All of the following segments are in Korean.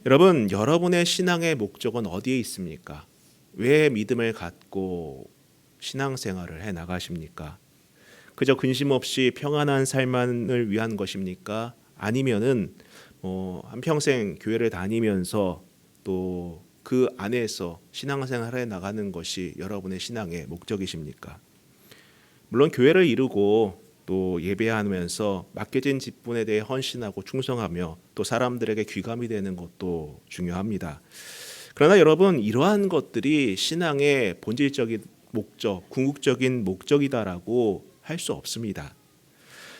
여러분, 여러분의 신앙의 목적은 어디에 있습니까? 왜 믿음을 갖고 신앙생활을 해 나가십니까? 그저 근심 없이 평안한 삶만을 위한 것입니까? 아니면은 한평생 교회를 다니면서 또 그 안에서 신앙생활을 해 나가는 것이 여러분의 신앙의 목적이십니까? 물론 교회를 이루고 또 예배하면서 맡겨진 직분에 대해 헌신하고 충성하며 또 사람들에게 귀감이 되는 것도 중요합니다. 그러나 여러분, 이러한 것들이 신앙의 본질적인 목적, 궁극적인 목적이다라고 할 수 없습니다.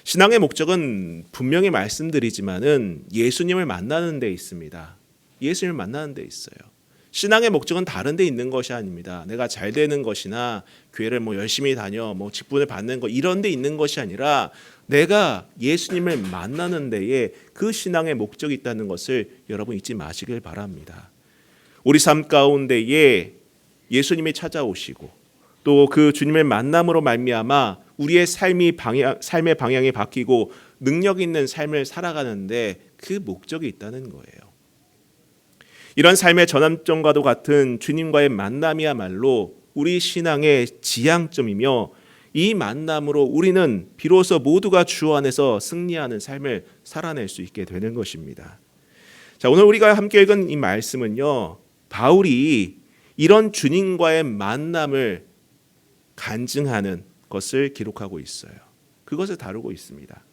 신앙의 목적은 분명히 말씀드리지만은 예수님을 만나는 데 있습니다. 예수님을 만나는 데 있어요. 신앙의 목적은 다른 데 있는 것이 아닙니다. 내가 잘 되는 것이나 교회를 열심히 다녀 직분을 받는 것 이런 데 있는 것이 아니라 내가 예수님을 만나는 데에 그 신앙의 목적이 있다는 것을 여러분 잊지 마시길 바랍니다. 우리 삶 가운데에 예수님이 찾아오시고 또 그 주님의 만남으로 말미암아 우리의 삶의 방향이 바뀌고 능력 있는 삶을 살아가는데 그 목적이 있다는 거예요. 이런 삶의 전환점과도 같은 주님과의 만남이야말로 우리 신앙의 지향점이며 이 만남으로 우리는 비로소 모두가 주 안에서 승리하는 삶을 살아낼 수 있게 되는 것입니다. 자, 오늘 우리가 함께 읽은 이 말씀은요, 바울이 이런 주님과의 만남을 간증하는 것을 기록하고 있어요. 그것을 다루고 있습니다.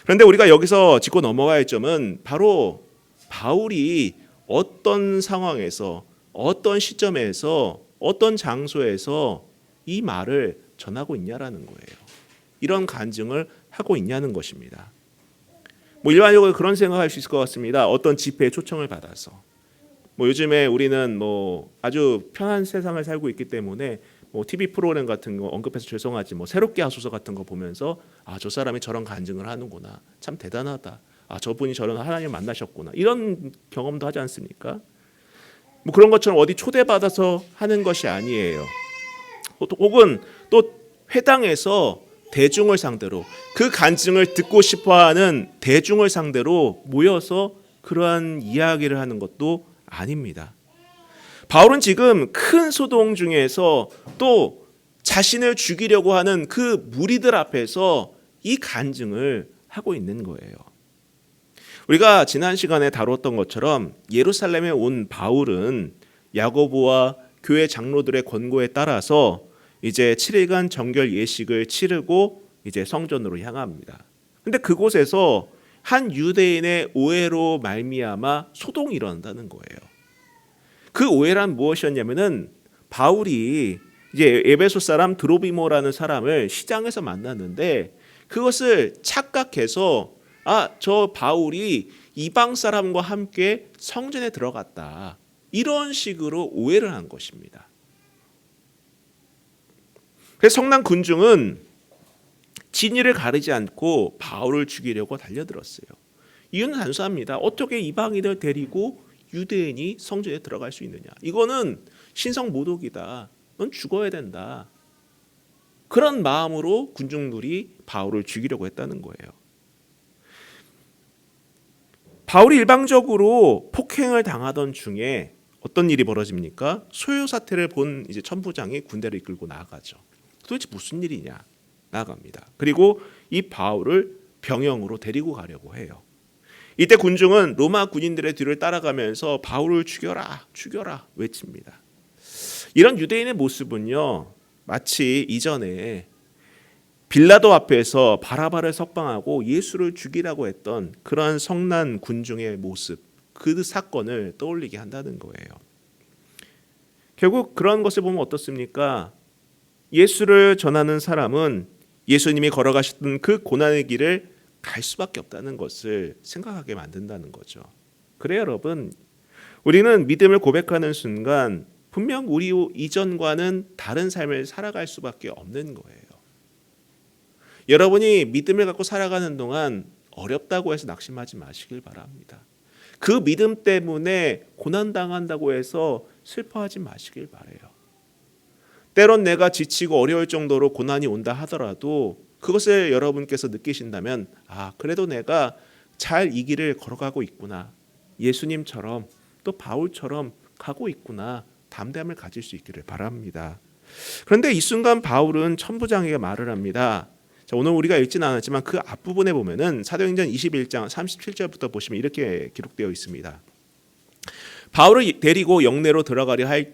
그런데 우리가 여기서 짚고 넘어가야 할 점은 바로 바울이 어떤 상황에서 어떤 시점에서 어떤 장소에서 이 말을 전하고 있냐라는 거예요. 이런 간증을 하고 있냐는 것입니다. 일반적으로 그런 생각할 수 있을 것 같습니다. 어떤 집회에 초청을 받아서 요즘에 우리는 아주 편한 세상을 살고 있기 때문에 TV 프로그램 같은 거 언급해서 죄송하지 새롭게 하소서 같은 거 보면서 저 사람이 저런 간증을 하는구나, 참 대단하다, 저분이 저런 하나님을 만나셨구나, 이런 경험도 하지 않습니까? 그런 것처럼 어디 초대받아서 하는 것이 아니에요. 혹은 또 회당에서 대중을 상대로 그 간증을 듣고 싶어하는 대중을 상대로 모여서 그러한 이야기를 하는 것도 아닙니다. 바울은 지금 큰 소동 중에서 또 자신을 죽이려고 하는 그 무리들 앞에서 이 간증을 하고 있는 거예요. 우리가 지난 시간에 다뤘던 것처럼 예루살렘에 온 바울은 야고보와 교회 장로들의 권고에 따라서 이제 7일간 정결 예식을 치르고 이제 성전으로 향합니다. 근데 그곳에서 한 유대인의 오해로 말미암아 소동이 일어난다는 거예요. 그 오해란 무엇이었냐면은 바울이 이제 에베소 사람 드로비모라는 사람을 시장에서 만났는데 그것을 착각해서 저 바울이 이방 사람과 함께 성전에 들어갔다, 이런 식으로 오해를 한 것입니다. 그래서 성난 군중은 진위를 가리지 않고 바울을 죽이려고 달려들었어요. 이유는 단순합니다. 어떻게 이방인을 데리고 유대인이 성전에 들어갈 수 있느냐, 이거는 신성 모독이다, 넌 죽어야 된다, 그런 마음으로 군중들이 바울을 죽이려고 했다는 거예요. 바울이 일방적으로 폭행을 당하던 중에 어떤 일이 벌어집니까? 소요 사태를 본 이제 천부장이 군대를 이끌고 나가죠. 도대체 무슨 일이냐, 나갑니다. 그리고 이 바울을 병영으로 데리고 가려고 해요. 이때 군중은 로마 군인들의 뒤를 따라가면서 바울을 죽여라, 죽여라 외칩니다. 이런 유대인의 모습은요, 마치 이전에 빌라도 앞에서 바라바를 석방하고 예수를 죽이라고 했던 그러한 성난 군중의 모습, 그 사건을 떠올리게 한다는 거예요. 결국 그런 것을 보면 어떻습니까? 예수를 전하는 사람은 예수님이 걸어가셨던 그 고난의 길을 갈 수밖에 없다는 것을 생각하게 만든다는 거죠. 그래요, 여러분, 우리는 믿음을 고백하는 순간 분명 우리 이전과는 다른 삶을 살아갈 수밖에 없는 거예요. 여러분이 믿음을 갖고 살아가는 동안 어렵다고 해서 낙심하지 마시길 바랍니다. 그 믿음 때문에 고난당한다고 해서 슬퍼하지 마시길 바라요. 때론 내가 지치고 어려울 정도로 고난이 온다 하더라도 그것을 여러분께서 느끼신다면 그래도 내가 잘 이 길을 걸어가고 있구나, 예수님처럼 또 바울처럼 가고 있구나 담대함을 가질 수 있기를 바랍니다. 그런데 이 순간 바울은 천부장에게 말을 합니다. 자, 오늘 우리가 읽지는 않았지만 그 앞부분에 보면은 사도행전 21장 37절부터 보시면 이렇게 기록되어 있습니다. 바울을 데리고 영내로 들어가려 할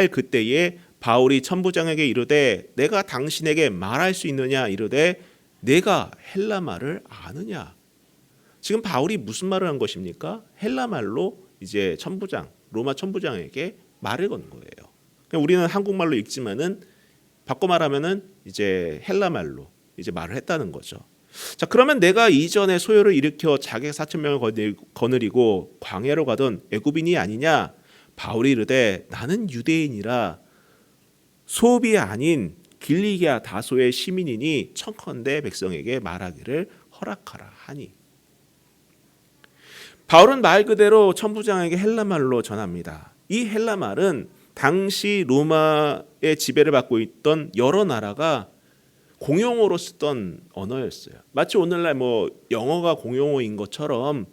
그때에 바울이 천부장에게 이르되 내가 당신에게 말할 수 있느냐 이르되 내가 헬라말을 아느냐. 지금 바울이 무슨 말을 한 것입니까? 헬라말로 이제 로마 천부장에게 말을 건 거예요. 우리는 한국말로 읽지만은 바꿔 말하면은 이제 헬라말로 이제 말을 했다는 거죠. 자, 그러면 내가 이전에 소요를 일으켜 자객 4,000명을 거느리고 광야로 가던 애굽인이 아니냐? 바울이 이르되 나는 유대인이라 소비 아닌 길리기아 다소의 시민이니 청컨대 백성에게 말하기를 허락하라 하니. 바울은 말 그대로 천부장에게 헬라말로 전합니다. 이 헬라말은 당시 로마의 지배를 받고 있던 여러 나라가 공용어로 쓰던 언어였어요. 마치 오늘날 영어가 공용어인 것처럼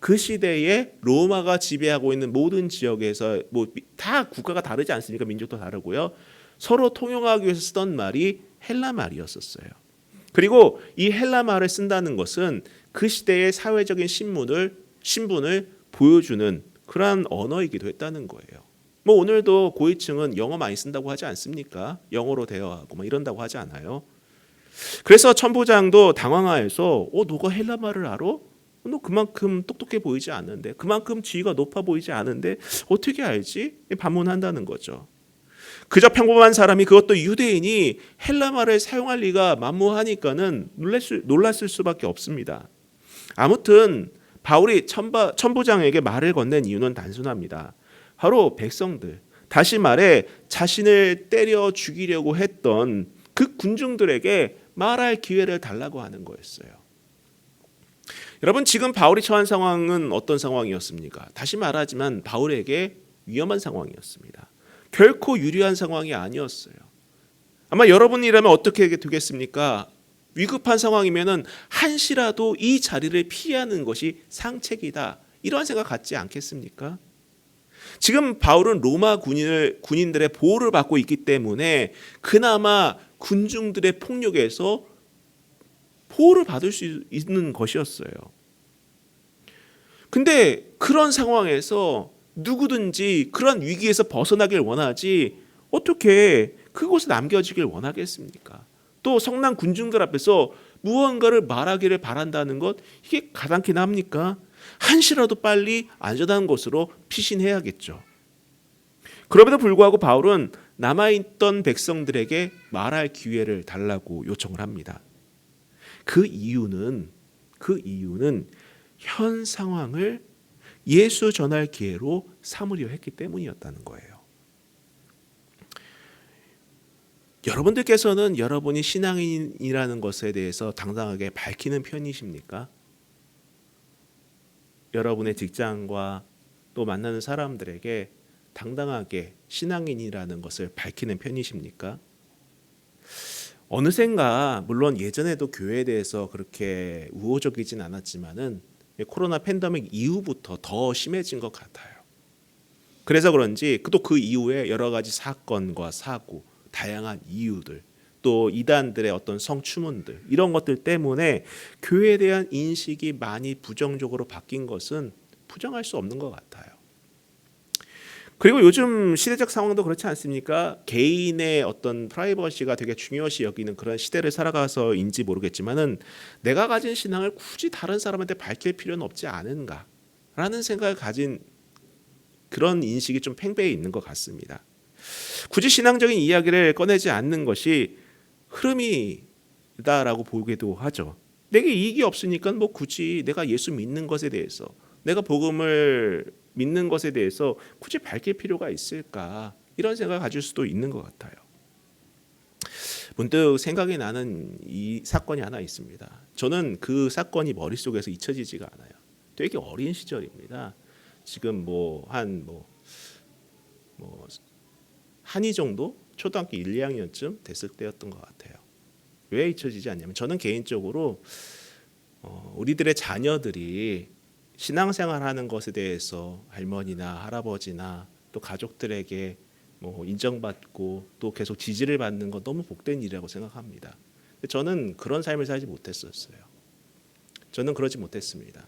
그 시대에 로마가 지배하고 있는 모든 지역에서 다 국가가 다르지 않습니까? 민족도 다르고요. 서로 통용하기 위해서 쓰던 말이 헬라 말이었었어요. 그리고 이 헬라 말을 쓴다는 것은 그 시대의 사회적인 신분을 보여주는 그러한 언어이기도 했다는 거예요. 오늘도 고위층은 영어 많이 쓴다고 하지 않습니까? 영어로 대화하고 이런다고 하지 않아요? 그래서 천부장도 당황하여서 너가 헬라 말을 알아? 너 그만큼 똑똑해 보이지 않는데, 그만큼 지위가 높아 보이지 않은데 어떻게 알지? 반문한다는 거죠. 그저 평범한 사람이, 그것도 유대인이 헬라 말을 사용할 리가 만무하니까는 놀랐을 수밖에 없습니다. 아무튼 바울이 천부장에게 말을 건넨 이유는 단순합니다. 바로 백성들, 다시 말해 자신을 때려 죽이려고 했던 그 군중들에게 말할 기회를 달라고 하는 거였어요. 여러분, 지금 바울이 처한 상황은 어떤 상황이었습니까? 다시 말하지만 바울에게 위험한 상황이었습니다. 결코 유리한 상황이 아니었어요. 아마 여러분이라면 어떻게 되겠습니까? 위급한 상황이면은 한시라도 이 자리를 피하는 것이 상책이다, 이러한 생각 갖지 않겠습니까? 지금 바울은 로마 군인들의 보호를 받고 있기 때문에 그나마 군중들의 폭력에서 보호를 받을 수 있는 것이었어요. 근데 그런 상황에서 누구든지 그런 위기에서 벗어나길 원하지 어떻게 그곳에 남겨지길 원하겠습니까? 또 성난 군중들 앞에서 무언가를 말하기를 바란다는 것, 이게 가당키나 합니까? 한시라도 빨리 안전한 곳으로 피신해야겠죠. 그럼에도 불구하고 바울은 남아있던 백성들에게 말할 기회를 달라고 요청을 합니다. 그 이유는 현 상황을 예수 전할 기회로 삼으려 했기 때문이었다는 거예요. 여러분들께서는 여러분이 신앙인이라는 것에 대해서 당당하게 밝히는 편이십니까? 여러분의 직장과 또 만나는 사람들에게 당당하게 신앙인이라는 것을 밝히는 편이십니까? 어느샌가, 물론 예전에도 교회에 대해서 그렇게 우호적이진 않았지만은 코로나 팬데믹 이후부터 더 심해진 것 같아요. 그래서 그런지 또 그 이후에 여러 가지 사건과 사고, 다양한 이유들, 또 이단들의 어떤 성추문들, 이런 것들 때문에 교회에 대한 인식이 많이 부정적으로 바뀐 것은 부정할 수 없는 것 같아요. 그리고 요즘 시대적 상황도 그렇지 않습니까? 개인의 어떤 프라이버시가 되게 중요시 여기는 그런 시대를 살아가서인지 모르겠지만은 내가 가진 신앙을 굳이 다른 사람한테 밝힐 필요는 없지 않은가라는 생각을 가진 그런 인식이 좀 팽배해 있는 것 같습니다. 굳이 신앙적인 이야기를 꺼내지 않는 것이 흐름이다라고 보기도 하죠. 내게 이익이 없으니까 굳이 내가 예수 믿는 것에 대해서, 내가 복음을 믿는 것에 대해서 굳이 밝힐 필요가 있을까, 이런 생각을 가질 수도 있는 것 같아요. 문득 생각이 나는 이 사건이 하나 있습니다. 저는 그 사건이 머릿속에서 잊혀지지가 않아요. 되게 어린 시절입니다. 지금 한이 정도? 초등학교 1, 2학년쯤 됐을 때였던 것 같아요. 왜 잊혀지지 않냐면, 저는 개인적으로 우리들의 자녀들이 신앙생활하는 것에 대해서 할머니나 할아버지나 또 가족들에게 뭐 인정받고 또 계속 지지를 받는 건 너무 복된 일이라고 생각합니다. 근데 저는 그런 삶을 살지 못했었어요. 저는 그러지 못했습니다.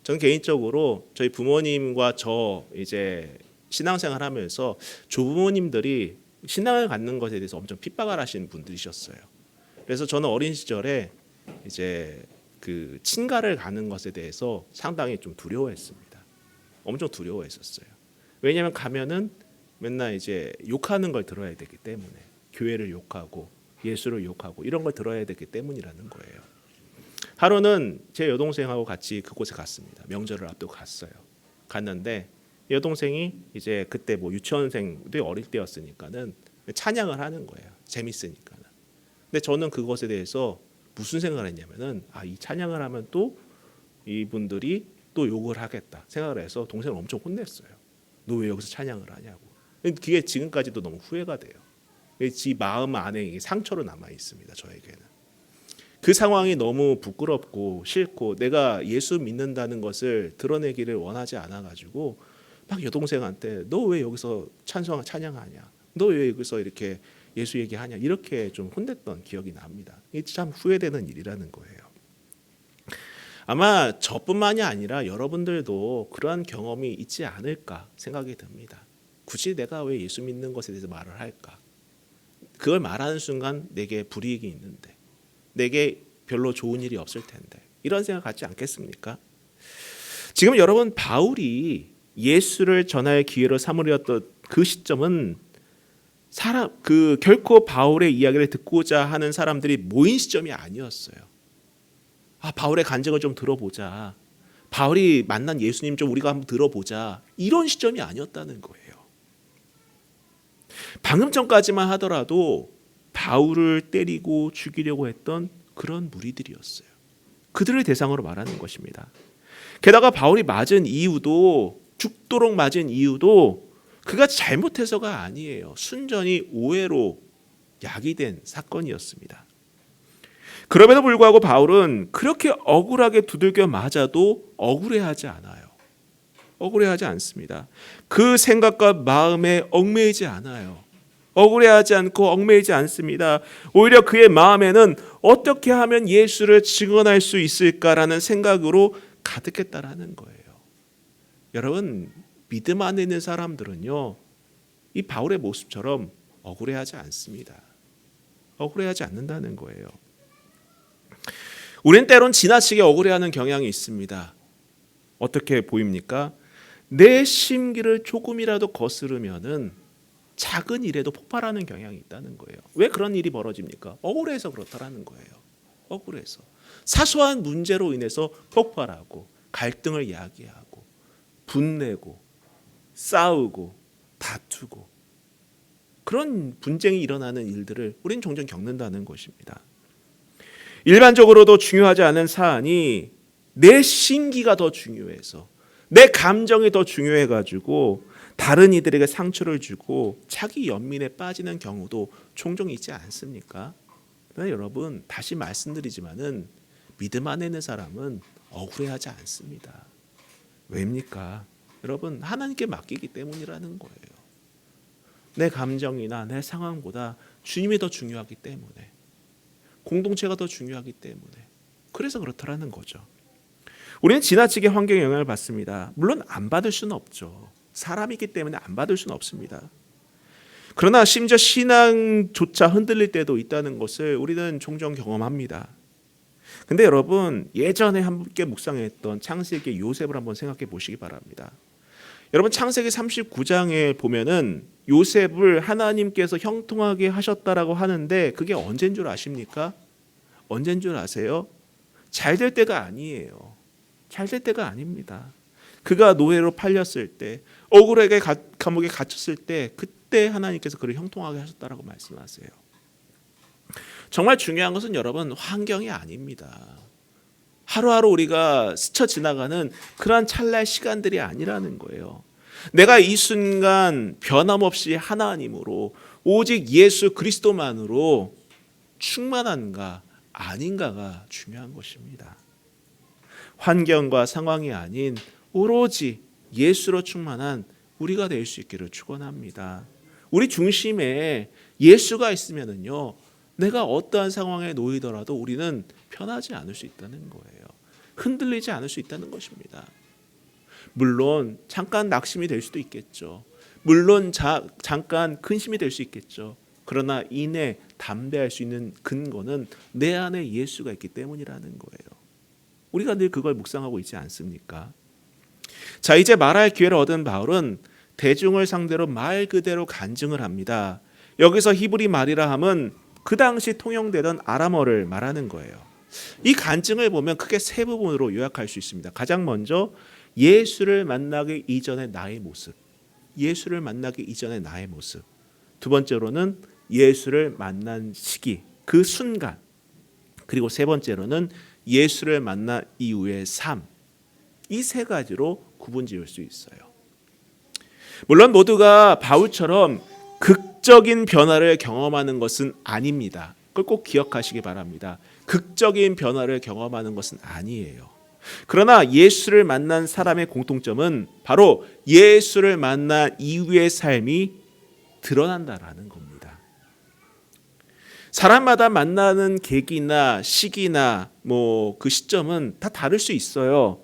저는 개인적으로 저희 부모님과 저 이제 신앙생활하면서 조부모님들이 신앙을 갖는 것에 대해서 엄청 핍박을 하시는 분들이셨어요. 그래서 저는 어린 시절에 이제 그 친가를 가는 것에 대해서 상당히 좀 두려워했습니다. 엄청 두려워했었어요. 왜냐하면 가면은 맨날 이제 욕하는 걸 들어야 되기 때문에, 교회를 욕하고 예수를 욕하고 이런 걸 들어야 되기 때문이라는 거예요. 하루는 제 여동생하고 같이 그곳에 갔습니다. 명절을 앞두고 갔어요. 갔는데 여동생이 이제 그때 뭐 유치원생도 어릴 때였으니까는 찬양을 하는 거예요. 재밌으니까는. 근데 저는 그것에 대해서 무슨 생각을 했냐면은 이 찬양을 하면 또 이분들이 또 욕을 하겠다 생각을 해서 동생을 엄청 혼냈어요. 너 왜 여기서 찬양을 하냐고. 그게 지금까지도 너무 후회가 돼요. 지 마음 안에 이게 상처로 남아 있습니다. 저에게는. 그 상황이 너무 부끄럽고 싫고 내가 예수 믿는다는 것을 드러내기를 원하지 않아가지고 막 여동생한테 너 왜 여기서 찬양하냐, 너 왜 여기서 이렇게 예수 얘기하냐, 이렇게 좀 혼냈던 기억이 납니다. 이게 참 후회되는 일이라는 거예요. 아마 저뿐만이 아니라 여러분들도 그러한 경험이 있지 않을까 생각이 듭니다. 굳이 내가 왜 예수 믿는 것에 대해서 말을 할까? 그걸 말하는 순간 내게 불이익이 있는데, 내게 별로 좋은 일이 없을 텐데, 이런 생각 갖지 않겠습니까? 지금 여러분, 바울이 예수를 전할 기회로 삼으려던 그 시점은 결코 바울의 이야기를 듣고자 하는 사람들이 모인 시점이 아니었어요. 바울의 간증을 좀 들어보자, 바울이 만난 예수님 좀 우리가 한번 들어보자, 이런 시점이 아니었다는 거예요. 방금 전까지만 하더라도 바울을 때리고 죽이려고 했던 그런 무리들이었어요. 그들을 대상으로 말하는 것입니다. 게다가 바울이 맞은 이유도, 죽도록 맞은 이유도 그가 잘못해서가 아니에요. 순전히 오해로 야기된 사건이었습니다. 그럼에도 불구하고 바울은 그렇게 억울하게 두들겨 맞아도 억울해하지 않아요. 억울해하지 않습니다. 그 생각과 마음에 얽매이지 않아요. 억울해하지 않고 얽매이지 않습니다. 오히려 그의 마음에는 어떻게 하면 예수를 증언할 수 있을까라는 생각으로 가득했다라는 거예요. 여러분, 믿음 안에 있는 사람들은요, 이 바울의 모습처럼 억울해하지 않습니다. 억울해하지 않는다는 거예요. 우린 때론 지나치게 억울해하는 경향이 있습니다. 어떻게 보입니까? 내 심기를 조금이라도 거스르면은 작은 일에도 폭발하는 경향이 있다는 거예요. 왜 그런 일이 벌어집니까? 억울해서 그렇다라는 거예요. 억울해서. 사소한 문제로 인해서 폭발하고 갈등을 야기하고 분내고 싸우고 다투고 그런 분쟁이 일어나는 일들을 우린 종종 겪는다는 것입니다. 일반적으로도 중요하지 않은 사안이 내 심기가 더 중요해서, 내 감정이 더 중요해가지고 다른 이들에게 상처를 주고 자기 연민에 빠지는 경우도 종종 있지 않습니까? 그러나 여러분, 다시 말씀드리지만은 믿음 안에 있는 사람은 억울해하지 않습니다. 왜입니까? 여러분, 하나님께 맡기기 때문이라는 거예요. 내 감정이나 내 상황보다 주님이 더 중요하기 때문에, 공동체가 더 중요하기 때문에, 그래서 그렇다라는 거죠. 우리는 지나치게 환경에 영향을 받습니다. 물론 안 받을 수는 없죠. 사람이기 때문에 안 받을 수는 없습니다. 그러나 심지어 신앙조차 흔들릴 때도 있다는 것을 우리는 종종 경험합니다. 근데 여러분, 예전에 함께 묵상했던 창세기의 요셉을 한번 생각해 보시기 바랍니다. 여러분, 창세기 39장에 보면은 요셉을 하나님께서 형통하게 하셨다라고 하는데 그게 언제인 줄 아십니까? 언제인 줄 아세요? 잘 될 때가 아니에요. 잘 될 때가 아닙니다. 그가 노예로 팔렸을 때, 억울하게 감옥에 갇혔을 때, 그때 하나님께서 그를 형통하게 하셨다라고 말씀하세요. 정말 중요한 것은 여러분, 환경이 아닙니다. 하루하루 우리가 스쳐 지나가는 그러한 찰나의 시간들이 아니라는 거예요. 내가 이 순간 변함없이 하나님으로, 오직 예수 그리스도만으로 충만한가 아닌가가 중요한 것입니다. 환경과 상황이 아닌 오로지 예수로 충만한 우리가 될 수 있기를 축원합니다. 우리 중심에 예수가 있으면은요, 내가 어떠한 상황에 놓이더라도 우리는 편하지 않을 수 있다는 거예요. 흔들리지 않을 수 있다는 것입니다. 물론 잠깐 낙심이 될 수도 있겠죠. 물론 잠깐 근심이 될 수 있겠죠. 그러나 이내 담대할 수 있는 근거는 내 안에 예수가 있기 때문이라는 거예요. 우리가 늘 그걸 묵상하고 있지 않습니까? 자, 이제 말할 기회를 얻은 바울은 대중을 상대로 말 그대로 간증을 합니다. 여기서 히브리 말이라 함은 그 당시 통용되던 아람어를 말하는 거예요. 이 간증을 보면 크게 세 부분으로 요약할 수 있습니다. 가장 먼저 예수를 만나기 이전의 나의 모습, 예수를 만나기 이전의 나의 모습. 두 번째로는 예수를 만난 시기, 그 순간. 그리고 세 번째로는 예수를 만난 이후의 삶. 이 세 가지로 구분지을 수 있어요. 물론 모두가 바울처럼 극적인 변화를 경험하는 것은 아닙니다. 그걸 꼭 기억하시기 바랍니다. 극적인 변화를 경험하는 것은 아니에요. 그러나 예수를 만난 사람의 공통점은 바로 예수를 만난 이후의 삶이 드러난다라는 겁니다. 사람마다 만나는 계기나 시기나 그 시점은 다 다를 수 있어요.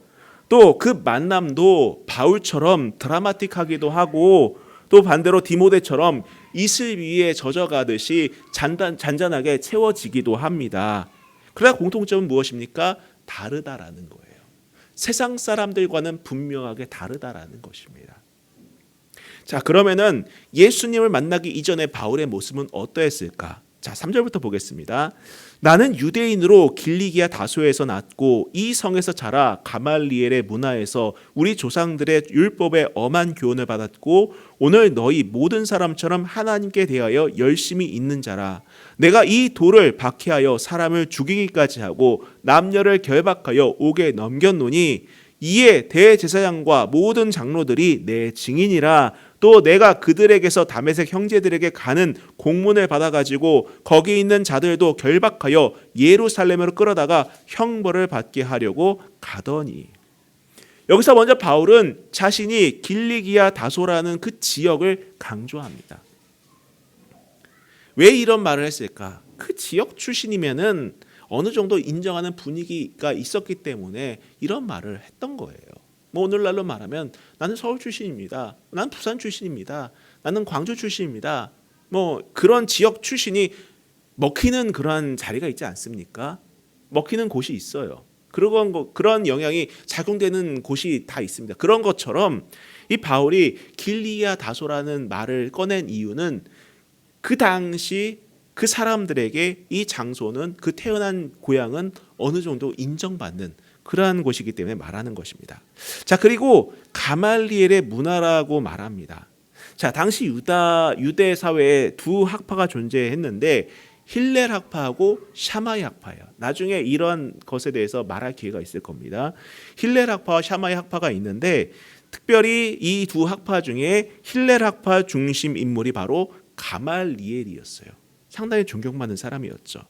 또 그 만남도 바울처럼 드라마틱하기도 하고 또 반대로 디모데처럼 이슬 위에 젖어가듯이 잔잔하게 채워지기도 합니다. 그러나 공통점은 무엇입니까? 다르다라는 거예요. 세상 사람들과는 분명하게 다르다라는 것입니다. 자, 그러면은 예수님을 만나기 이전의 바울의 모습은 어떠했을까? 자, 3절부터 보겠습니다. 나는 유대인으로 길리기아 다소에서 났고 이 성에서 자라 가말리엘의 문화에서 우리 조상들의 율법의 엄한 교훈을 받았고 오늘 너희 모든 사람처럼 하나님께 대하여 열심히 있는 자라. 내가 이 돌을 박해하여 사람을 죽이기까지 하고 남녀를 결박하여 옥에 넘겼노니 이에 대제사장과 모든 장로들이 내 증인이라. 또 내가 그들에게서 다메섹 형제들에게 가는 공문을 받아가지고 거기 있는 자들도 결박하여 예루살렘으로 끌어다가 형벌을 받게 하려고 가더니. 여기서 먼저 바울은 자신이 길리기아 다소라는 그 지역을 강조합니다. 왜 이런 말을 했을까? 그 지역 출신이면은 어느 정도 인정하는 분위기가 있었기 때문에 이런 말을 했던 거예요. 오늘날로 말하면 나는 서울 출신입니다. 나는 부산 출신입니다. 나는 광주 출신입니다. 그런 지역 출신이 먹히는 그런 자리가 있지 않습니까? 먹히는 곳이 있어요. 그런 영향이 작용되는 곳이 다 있습니다. 그런 것처럼 이 바울이 길리기아 다소라는 말을 꺼낸 이유는 그 당시 그 사람들에게 이 장소는 그 태어난 고향은 어느 정도 인정받는 그러한 곳이기 때문에 말하는 것입니다. 자, 그리고 가말리엘의 문화라고 말합니다. 자, 당시 유대 사회에 두 학파가 존재했는데 힐렐 학파하고 샤마이 학파예요. 나중에 이런 것에 대해서 말할 기회가 있을 겁니다. 힐렐 학파와 샤마이 학파가 있는데 특별히 이 두 학파 중에 힐렐 학파 중심 인물이 바로 가말리엘이었어요. 상당히 존경받는 사람이었죠.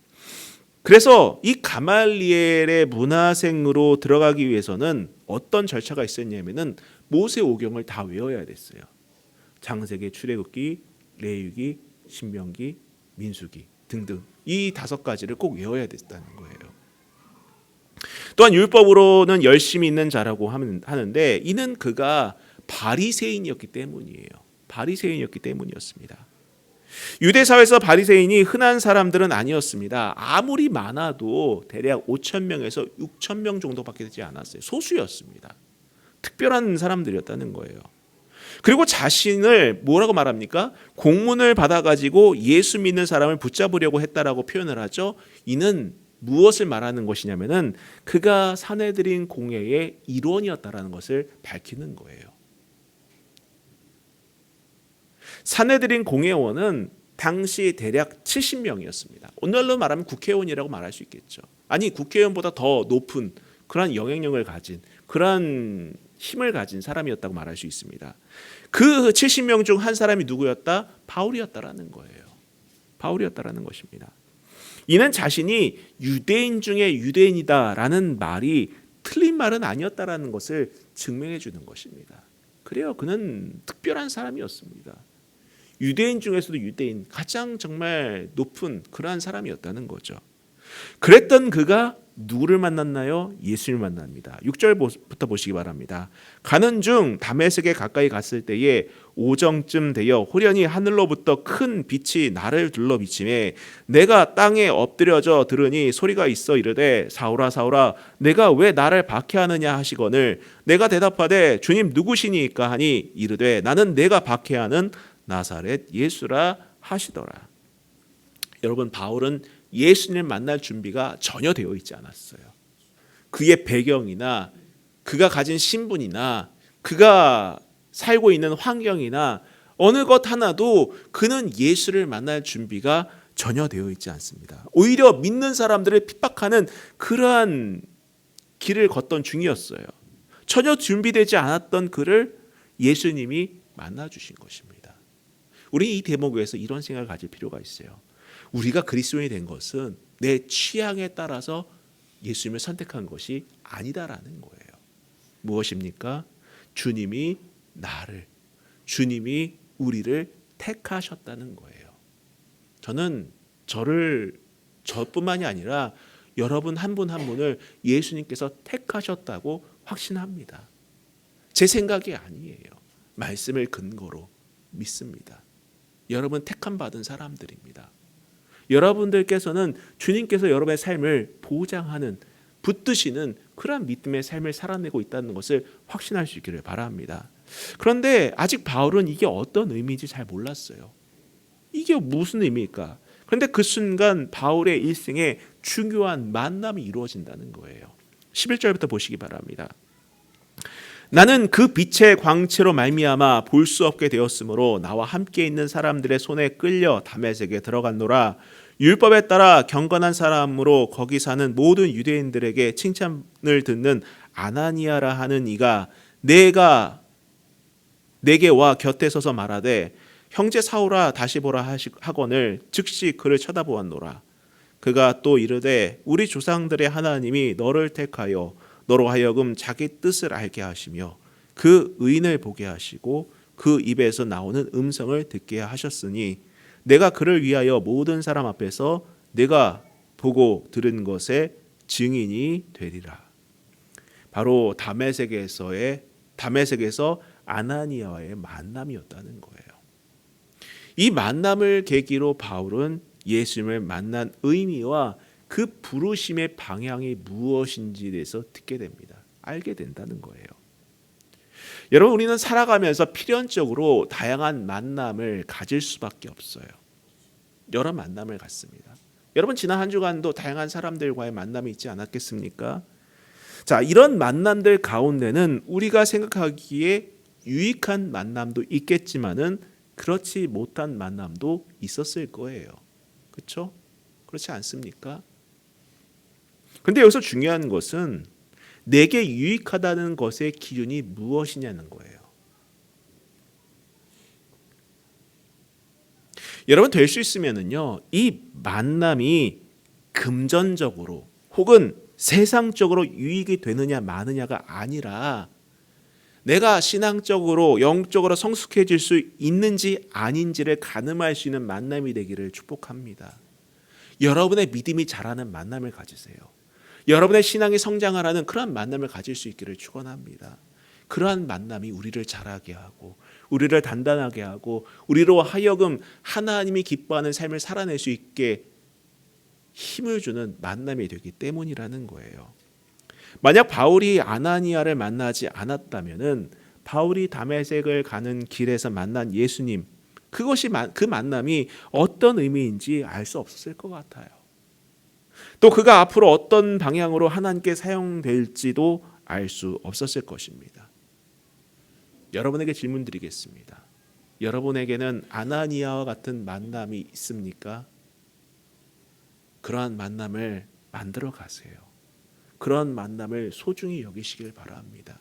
그래서 이 가말리엘의 문화생으로 들어가기 위해서는 어떤 절차가 있었냐면은 모세오경을 다 외워야 됐어요. 창세기, 출애굽기, 레위기, 신명기, 민수기 등등 이 5가지를 꼭 외워야 됐다는 거예요. 또한 율법으로는 열심히 있는 자라고 하는데 이는 그가 바리새인이었기 때문이에요. 바리새인이었기 때문이었습니다. 유대 사회에서 바리새인이 흔한 사람들은 아니었습니다. 아무리 많아도 대략 5,000명에서 6,000명 정도밖에 되지 않았어요. 소수였습니다. 특별한 사람들이었다는 거예요. 그리고 자신을 뭐라고 말합니까? 공문을 받아가지고 예수 믿는 사람을 붙잡으려고 했다라고 표현을 하죠. 이는 무엇을 말하는 것이냐면은 그가 사내들인 공회의 일원이었다라는 것을 밝히는 거예요. 사내들인 공회원은 당시 대략 70명이었습니다. 오늘날로 말하면 국회의원이라고 말할 수 있겠죠. 아니 국회의원보다 더 높은 그러한 영향력을 가진 그러한 힘을 가진 사람이었다고 말할 수 있습니다. 그 70명 중 한 사람이 누구였다? 바울이었다라는 거예요. 바울이었다라는 것입니다. 이는 자신이 유대인 중에 유대인이다라는 말이 틀린 말은 아니었다라는 것을 증명해 주는 것입니다. 그래요. 그는 특별한 사람이었습니다. 유대인 중에서도 유대인 가장 정말 높은 그러한 사람이었다는 거죠. 그랬던 그가 누구를 만났나요? 예수를 만납니다. 6절부터 보시기 바랍니다. 가는 중 다메섹에 가까이 갔을 때에 오정쯤 되어 호련히 하늘로부터 큰 빛이 나를 둘러 비치매 내가 땅에 엎드려져 들으니 소리가 있어 이르되 사울아 사울아 내가 왜 나를 박해하느냐 하시거늘 내가 대답하되 주님 누구시니까 하니 이르되 나는 내가 박해하는 나사렛 예수라 하시더라. 여러분, 바울은 예수님을 만날 준비가 전혀 되어 있지 않았어요. 그의 배경이나 그가 가진 신분이나 그가 살고 있는 환경이나 어느 것 하나도 그는 예수를 만날 준비가 전혀 되어 있지 않습니다. 오히려 믿는 사람들을 핍박하는 그러한 길을 걷던 중이었어요. 전혀 준비되지 않았던 그를 예수님이 만나 주신 것입니다. 우리 이 대목에서 이런 생각을 가질 필요가 있어요. 우리가 그리스도인이 된 것은 내 취향에 따라서 예수님을 선택한 것이 아니다라는 거예요. 무엇입니까? 주님이 우리를 택하셨다는 거예요. 저는 저뿐만이 아니라 여러분 한 분 한 분을 예수님께서 택하셨다고 확신합니다. 제 생각이 아니에요. 말씀을 근거로 믿습니다. 여러분 택함 받은 사람들입니다. 여러분들께서는 주님께서 여러분의 삶을 보장하는, 붙드시는 그러한 믿음의 삶을 살아내고 있다는 것을 확신할 수 있기를 바랍니다. 그런데 아직 바울은 이게 어떤 의미인지 잘 몰랐어요. 이게 무슨 의미일까? 그런데 그 순간 바울의 일생에 중요한 만남이 이루어진다는 거예요. 11절부터 보시기 바랍니다. 나는 그 빛의 광채로 말미암아 볼 수 없게 되었으므로 나와 함께 있는 사람들의 손에 끌려 다메섹에 들어갔노라. 율법에 따라 경건한 사람으로 거기 사는 모든 유대인들에게 칭찬을 듣는 아나니아라 하는 이가 내게 와 곁에 서서 말하되 형제 사울아 다시 보라 하거늘 즉시 그를 쳐다보았노라. 그가 또 이르되 우리 조상들의 하나님이 너를 택하여 너로 하여금 자기 뜻을 알게 하시며 그 의인을 보게 하시고 그 입에서 나오는 음성을 듣게 하셨으니 내가 그를 위하여 모든 사람 앞에서 내가 보고 들은 것의 증인이 되리라. 바로 다메섹에서 아나니아와의 만남이었다는 거예요. 이 만남을 계기로 바울은 예수님을 만난 의미와 그 부르심의 방향이 무엇인지에 대해서 듣게 됩니다. 알게 된다는 거예요. 여러분, 우리는 살아가면서 필연적으로 다양한 만남을 가질 수밖에 없어요. 여러 만남을 갖습니다. 여러분, 지난 한 주간도 다양한 사람들과의 만남이 있지 않았겠습니까? 자, 이런 만남들 가운데는 우리가 생각하기에 유익한 만남도 있겠지만은 그렇지 못한 만남도 있었을 거예요. 그렇죠? 그렇지 않습니까? 근데 여기서 중요한 것은 내게 유익하다는 것의 기준이 무엇이냐는 거예요. 여러분, 될 수 있으면은요, 이 만남이 금전적으로 혹은 세상적으로 유익이 되느냐 마느냐가 아니라 내가 신앙적으로 영적으로 성숙해질 수 있는지 아닌지를 가늠할 수 있는 만남이 되기를 축복합니다. 여러분의 믿음이 자라는 만남을 가지세요. 여러분의 신앙이 성장하라는 그러한 만남을 가질 수 있기를 축원합니다. 그러한 만남이 우리를 자라게 하고 우리를 단단하게 하고 우리로 하여금 하나님이 기뻐하는 삶을 살아낼 수 있게 힘을 주는 만남이 되기 때문이라는 거예요. 만약 바울이 아나니아를 만나지 않았다면은 바울이 다메섹을 가는 길에서 만난 예수님, 그 만남이 어떤 의미인지 알 수 없었을 것 같아요. 또 그가 앞으로 어떤 방향으로 하나님께 사용될지도 알 수 없었을 것입니다. 여러분에게 질문 드리겠습니다. 여러분에게는 아나니아와 같은 만남이 있습니까? 그러한 만남을 만들어 가세요. 그런 만남을 소중히 여기시길 바랍니다.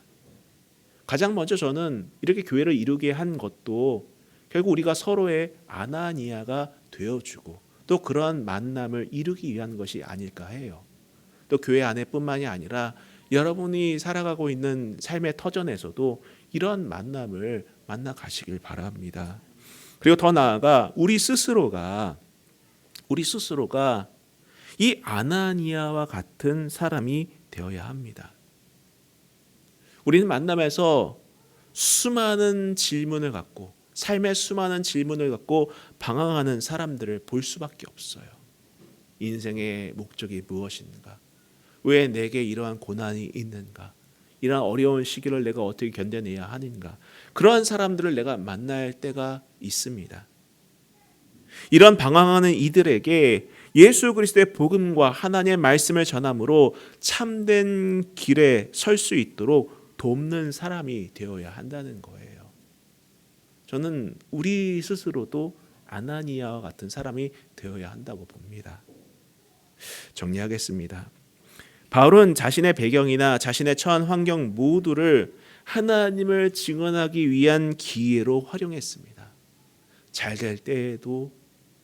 가장 먼저 저는 이렇게 교회를 이루게 한 것도 결국 우리가 서로의 아나니아가 되어주고 또 그러한 만남을 이루기 위한 것이 아닐까 해요. 또 교회 안에뿐만이 아니라 여러분이 살아가고 있는 삶의 터전에서도 이런 만남을 만나 가시길 바랍니다. 그리고 더 나아가 우리 스스로가 이 아나니아와 같은 사람이 되어야 합니다. 우리는 만남에서 수많은 질문을 갖고 삶의 수많은 질문을 갖고 방황하는 사람들을 볼 수밖에 없어요. 인생의 목적이 무엇인가? 왜 내게 이러한 고난이 있는가? 이러한 어려운 시기를 내가 어떻게 견뎌내야 하는가? 그러한 사람들을 내가 만날 때가 있습니다. 이런 방황하는 이들에게 예수 그리스도의 복음과 하나님의 말씀을 전함으로 참된 길에 설 수 있도록 돕는 사람이 되어야 한다는 거예요. 저는 우리 스스로도 아나니아와 같은 사람이 되어야 한다고 봅니다. 정리하겠습니다. 바울은 자신의 배경이나 자신의 처한 환경 모두를 하나님을 증언하기 위한 기회로 활용했습니다. 잘 될 때에도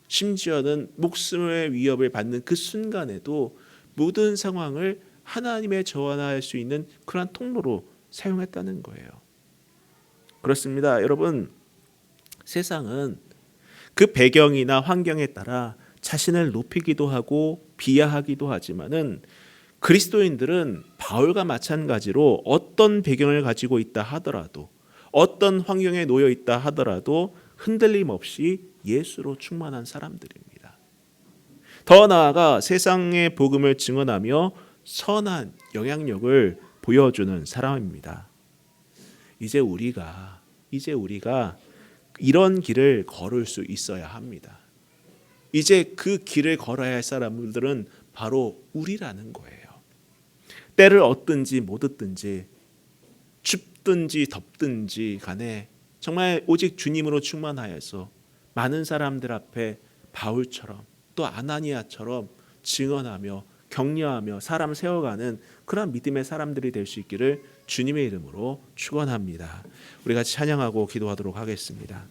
심지어는 목숨의 위협을 받는 그 순간에도 모든 상황을 하나님의 전환할 수 있는 그러한 통로로 사용했다는 거예요. 그렇습니다. 여러분, 세상은 그 배경이나 환경에 따라 자신을 높이기도 하고 비하하기도 하지만은 그리스도인들은 바울과 마찬가지로 어떤 배경을 가지고 있다 하더라도 어떤 환경에 놓여 있다 하더라도 흔들림 없이 예수로 충만한 사람들입니다. 더 나아가 세상의 복음을 증언하며 선한 영향력을 보여주는 사람입니다. 이제 우리가 이런 길을 걸을 수 있어야 합니다. 이제 그 길을 걸어야 할 사람들은 바로 우리라는 거예요. 때를 얻든지 못 얻든지 춥든지 덥든지 간에 정말 오직 주님으로 충만하여서 많은 사람들 앞에 바울처럼 또 아나니아처럼 증언하며 격려하며 사람 세워가는 그런 믿음의 사람들이 될 수 있기를 주님의 이름으로 축원합니다. 우리 같이 찬양하고 기도하도록 하겠습니다.